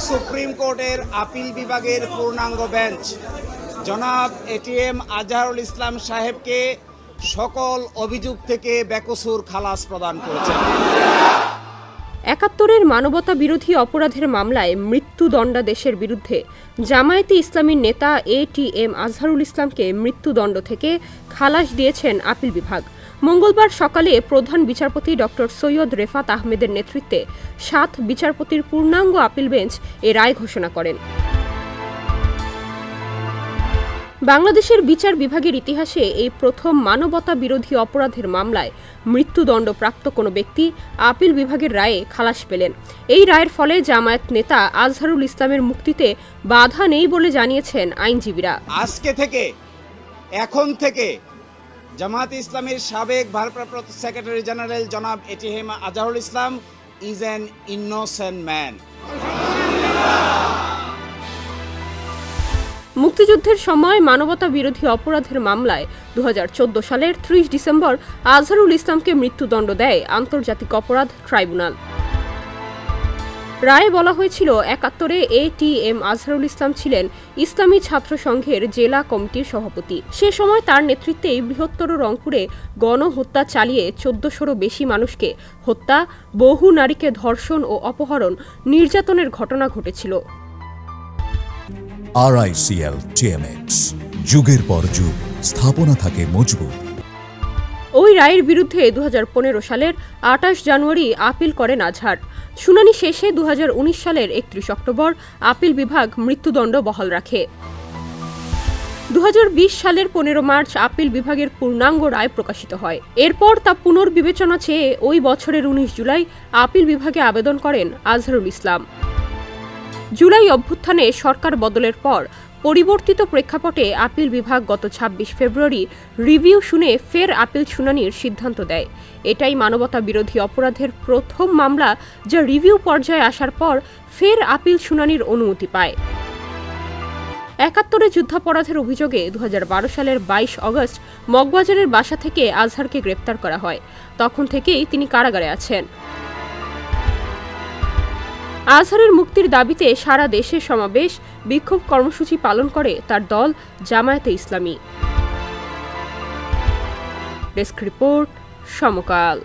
Supreme কোর্টের appeal বিভাগের পূর্ণাঙ্গ বেঞ্চ জনাব এটিএম আজহারুল ইসলাম সাহেবকে সকল অভিযোগ থেকে বেকসুর খালাস প্রদান করেছেন। ৭১-এর মানবতা বিরোধী অপরাধের মামলায় মৃত্যুদণ্ডাদেশের বিরুদ্ধে জামায়াতে ইসলামীর নেতা এটিএম আজহারুল ইসলামকে মৃত্যুদণ্ড থেকে খালাস দিয়েছেন আপিল বিভাগ। মঙ্গলবার সকালে প্রধান বিচারপতি ডক্টর সৈয়দ রেফাত আহমেদের নেতৃত্বে ৭ বিচারপতির পূর্ণাঙ্গ আপিল বেঞ্চ এ রায় ঘোষণা করেন। বাংলাদেশের বিচার বিভাগের ইতিহাসে এই প্রথম মানবতা বিরোধী অপরাধের মামলায় মৃত্যুদণ্ডপ্রাপ্ত কোনো ব্যক্তি আপিল বিভাগের রায়ে খালাস পেলেন। এই রায়ের ফলে জামায়াত নেতা আজহারুল ইসলামের মুক্তিতে বাধা নেই বলে জানিয়েছেন আইনজীবীরা। আজকে থেকে এখন থেকে জামায়াতে ইসলামীর সাবেক ভারপ্রাপ্ত সেক্রেটারি জেনারেল জনাব ATM Azharul Islam is an innocent man. মুক্তিযুদ্ধের সময় মানবতা বিরোধী অপরাধের মামলায় ২০১৪ সালের ৩০ ডিসেম্বর আজহারুল ইসলামকে মৃত্যুদণ্ড দেয় আন্তর্জাতিক অপরাধ ট্রাইব্যুনাল। রায়ে বলা হয়েছিল ৭১-এ এটিএম আজহারুল ইসলাম ছিলেন ইসলামী ছাত্র সংঘের জেলা কমিটির সভাপতি। সে সময় তার নেতৃত্বেই বৃহত্তর রংপুরে গণহত্যা চালিয়ে ১৪০০রও বেশি মানুষকে হত্যা, বহু নারীকে ধর্ষণ ও অপহরণ, নির্যাতনের ঘটনা ঘটেছিল। RICL TMX যুগের পর যুগ স্থাপনা থাকে মজবুত। ওই রায়ের বিরুদ্ধে ২০১৫ সালের ২৮ জানুয়ারি আপিল করেন আজহার। শুনানি শেষে ২০১৯ সালের ৩১ অক্টোবর আপিল বিভাগ মৃত্যুদণ্ড বহাল রাখে। ২০২০ সালের ১৫ মার্চ আপিল বিভাগের পূর্ণাঙ্গ রায় প্রকাশিত হয়। এরপর তা পুনর্বিবেচনা চেয়ে ওই বছরের ১৯ জুলাই আপিল বিভাগে আবেদন করেন আজহারুল ইসলাম। জুলাই অভ্যুত্থানে সরকার বদলের পর পরিবর্তিত প্রেক্ষাপটে আপিল বিভাগ গত ২৬ ফেব্রুয়ারি রিভিউ শুনে ফের আপিল শুনানির সিদ্ধান্ত দেয়। এটাই মানবতা বিরোধী অপরাধের প্রথম মামলা যা রিভিউ পর্যায়ে আসার পর ফের আপিল শুনানির অনুমতি পায়। ৭১-এ যুদ্ধাপরাধের অভিযোগে ২০১২ সালের ২২ অগস্ট মগবাজারের বাসা থেকে আজহারকে গ্রেপ্তার করা হয়। তখন থেকেই তিনি কারাগারে আছেন। আজহারের মুক্তির দাবিতে সারা দেশে সমাবেশ, বিক্ষোভ কর্মসূচি পালন করে তার দল জামায়াতে ইসলামী। ডেস্ক রিপোর্ট, সমকাল।